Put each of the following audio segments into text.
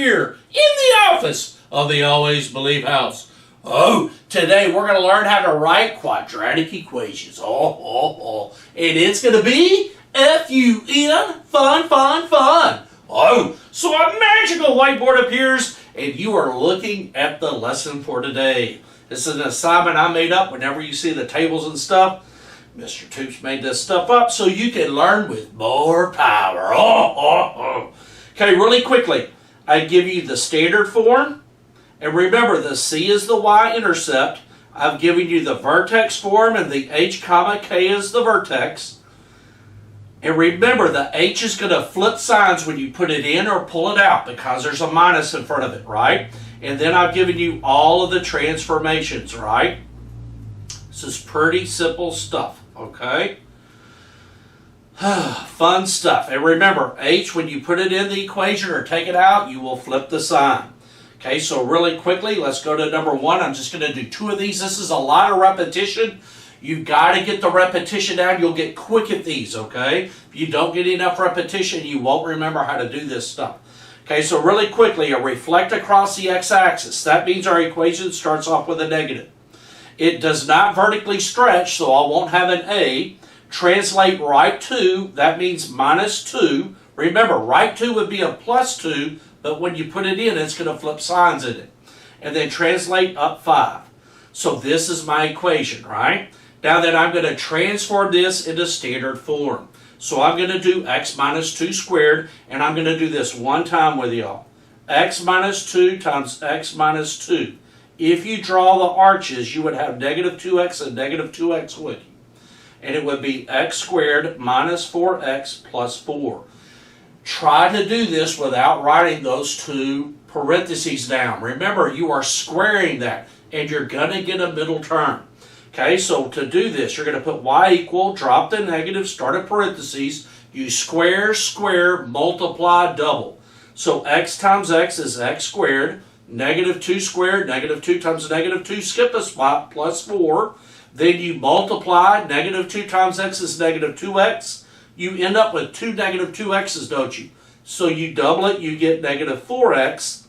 here in the office of the Always Believe House. Oh, today we're going to learn how to write quadratic equations. And it's going to be F-U-N, fun, fun, fun. Oh, so a magical whiteboard appears and you are looking at the lesson for today. This is an assignment I made up. Whenever you see the tables and stuff, Mr. Toops made this stuff up so you can learn with more power. Okay, really quickly, I give you the standard form. And remember, the C is the y-intercept. I've given you the vertex form, and the h comma k is the vertex. And remember, the h is going to flip signs when you put it in or pull it out because there's a minus in front of it, right? And then I've given you all of the transformations, right? This is pretty simple stuff, okay? Fun stuff. And remember, h, when you put it in the equation or take it out, you will flip the sign. Okay, so really quickly, let's go to number 1. I'm just going to do 2 of these. This is a lot of repetition. You've got to get the repetition down. You'll get quick at these, okay? If you don't get enough repetition, you won't remember how to do this stuff. Okay, so really quickly, a reflect across the x-axis. That means our equation starts off with a negative. It does not vertically stretch, so I won't have an A. Translate right 2, that means minus 2. Remember, right 2 would be a plus 2, but when you put it in, it's going to flip signs in it. And then translate up 5. So this is my equation, right? Now then, I'm going to transform this into standard form. So I'm going to do x minus 2 squared, and I'm going to do this one time with y'all. X minus 2 times x minus 2. If you draw the arches, you would have negative 2x and negative 2x with you. And it would be x squared minus 4x plus 4. Try to do this without writing those 2 parentheses down. Remember, you are squaring that, and you're going to get a middle term. Okay, so to do this, you're going to put y equal, drop the negative, start a parentheses, you square, square, multiply, double. So x times x is x squared, negative 2 squared, negative 2 times negative 2, skip a spot, plus 4. Then you multiply, negative 2 times x is negative 2x. You end up with 2 negative 2x's, don't you? So you double it, you get negative 4x,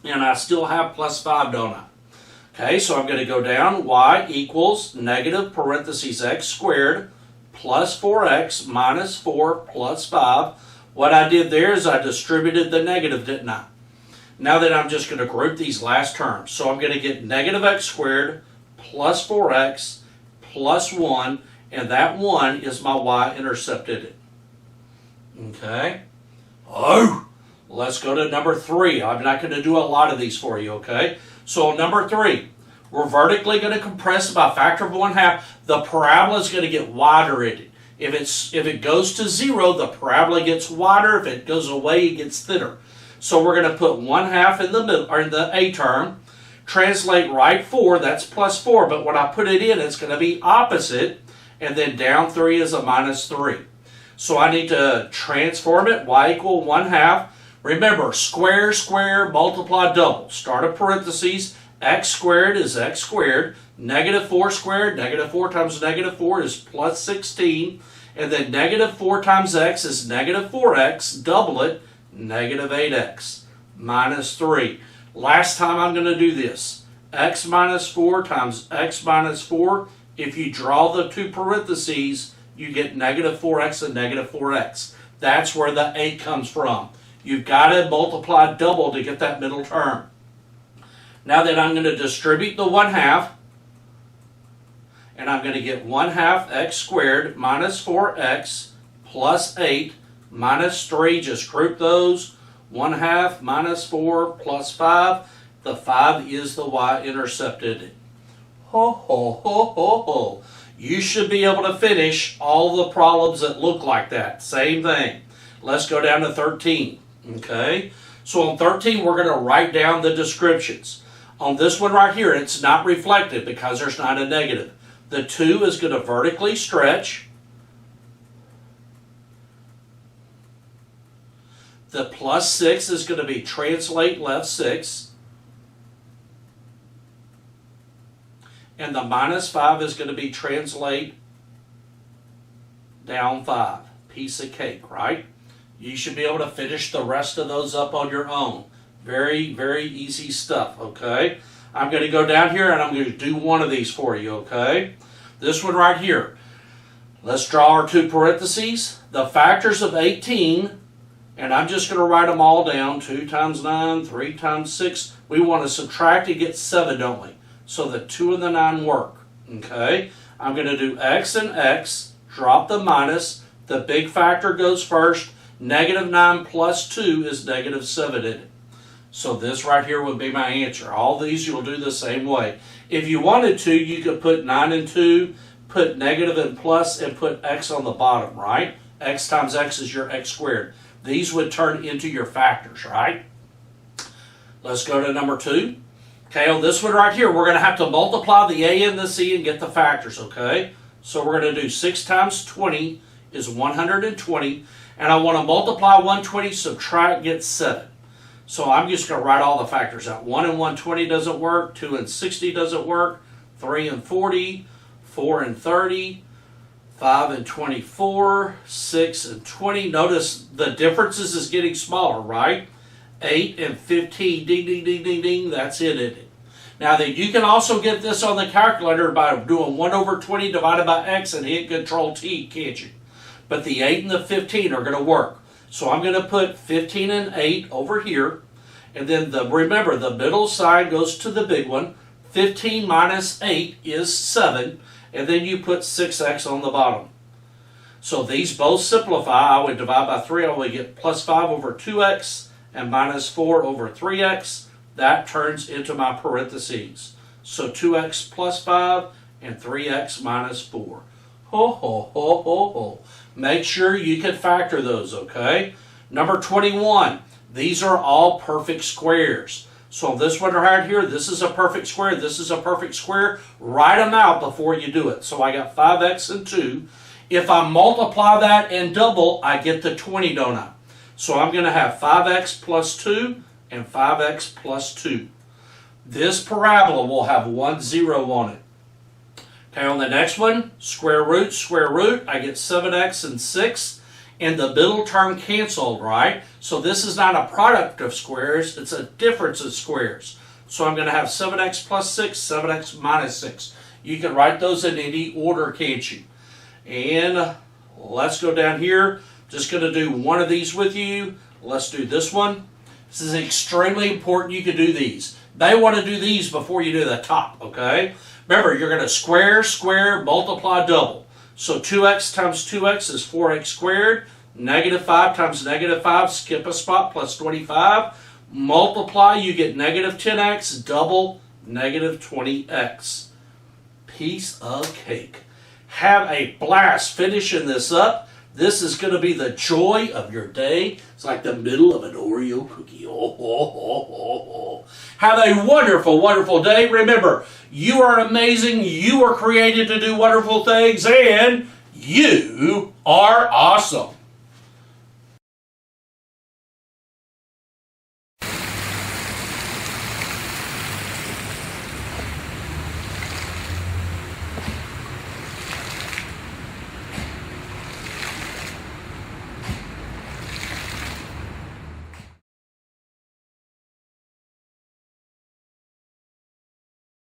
and I still have plus 5, don't I? Okay, so I'm going to go down, y equals negative parentheses x squared plus 4x minus 4 plus 5. What I did there is I distributed the negative, didn't I? Now then, I'm just going to group these last terms. So I'm going to get negative x squared plus 4x plus 1, and that 1 is my y-intercepted. Okay? Oh, let's go to number 3. I'm not going to do a lot of these for you, okay? So number 3, we're vertically going to compress by a factor of 1/2. The parabola is going to get wider in it. If it goes to 0, the parabola gets wider. If it goes away, it gets thinner. So we're going to put 1/2 in the middle, or in the A term. Translate right 4, that's plus 4, but when I put it in, it's going to be opposite, and then down 3 is a minus 3. So I need to transform it, y equal 1/2. Remember, square, square, multiply, double. Start a parentheses, x squared is x squared, negative 4 squared, negative 4 times negative 4 is plus 16, and then negative 4 times x is negative 4x, double it, negative 8x, minus 3. Last time I'm going to do this. X minus 4 times x minus 4. If you draw the 2 parentheses, you get negative 4x and negative 4x. That's where the 8 comes from. You've got to multiply double to get that middle term. Now then, I'm going to distribute the 1/2. And I'm going to get 1/2 x squared minus 4x plus 8 minus 3. Just group those. 1/2 minus 4 plus 5. The 5 is the y-intercepted. Ho, ho, ho, ho, ho. You should be able to finish all the problems that look like that. Same thing. Let's go down to 13. Okay? So on 13, we're going to write down the descriptions. On this one right here, it's not reflected because there's not a negative. The 2 is going to vertically stretch. The plus 6 is going to be translate left 6. And the minus 5 is going to be translate down 5. Piece of cake, right? You should be able to finish the rest of those up on your own. Very, very easy stuff, okay? I'm going to go down here and I'm going to do one of these for you, okay? This one right here. Let's draw our two parentheses. The factors of 18, and I'm just going to write them all down. 2 times 9, 3 times 6. We want to subtract and get 7, don't we? So the 2 and the 9 work, okay? I'm going to do x and x, drop the minus. The big factor goes first. Negative 9 plus 2 is negative 7 in it. So this right here would be my answer. All these you'll do the same way. If you wanted to, you could put 9 and 2, put negative and plus, and put x on the bottom, right? X times x is your x squared. These would turn into your factors, right? Let's go to number 2. Okay, on this one right here, we're going to have to multiply the a and the c and get the factors, okay? So we're going to do 6 times 20 is 120, and I want to multiply 120, subtract, get 7. So I'm just going to write all the factors out. 1 and 120 doesn't work. 2 and 60 doesn't work. 3 and 40. 4 and 30. 5 and 24. 6 and 20. Notice the differences is getting smaller, right? 8 and 15. Ding, ding, ding, ding, ding. That's it, isn't it? Now, then you can also get this on the calculator by doing 1 over 20 divided by x and hit Control-T, can't you? But the 8 and the 15 are going to work. So I'm going to put 15 and 8 over here. And then remember, the middle sign goes to the big one. 15 minus 8 is 7. And then you put 6x on the bottom. So these both simplify. I would divide by 3. I would get plus 5 over 2x and minus 4 over 3x. That turns into my parentheses. So 2x plus 5 and 3x minus 4. Ho, ho, ho, ho, ho. Make sure you can factor those, okay? Number 21. These are all perfect squares. So this one right here, this is a perfect square, this is a perfect square. Write them out before you do it. So I got 5x and 2. If I multiply that and double, I get the 20, don't I? So I'm going to have 5x plus 2 and 5x plus 2. This parabola will have 1 0 on it. Okay, on the next one, square root, I get 7x and 6, and the middle term canceled, right? So this is not a product of squares, it's a difference of squares. So I'm going to have 7x plus 6, 7x minus 6. You can write those in any order, can't you? And let's go down here. Just going to do one of these with you. Let's do this one. This is extremely important you can do these. They want to do these before you do the top, okay? Remember, you're going to square, square, multiply, double. So 2x times 2x is 4x squared. Negative 5 times negative 5, skip a spot, plus 25. Multiply, you get negative 10x, double, negative 20x. Piece of cake. Have a blast finishing this up. This is going to be the joy of your day. It's like the middle of an Oreo cookie. Oh, oh, oh, oh, oh. Have a wonderful, wonderful day. Remember, you are amazing. You are created to do wonderful things. And you are awesome.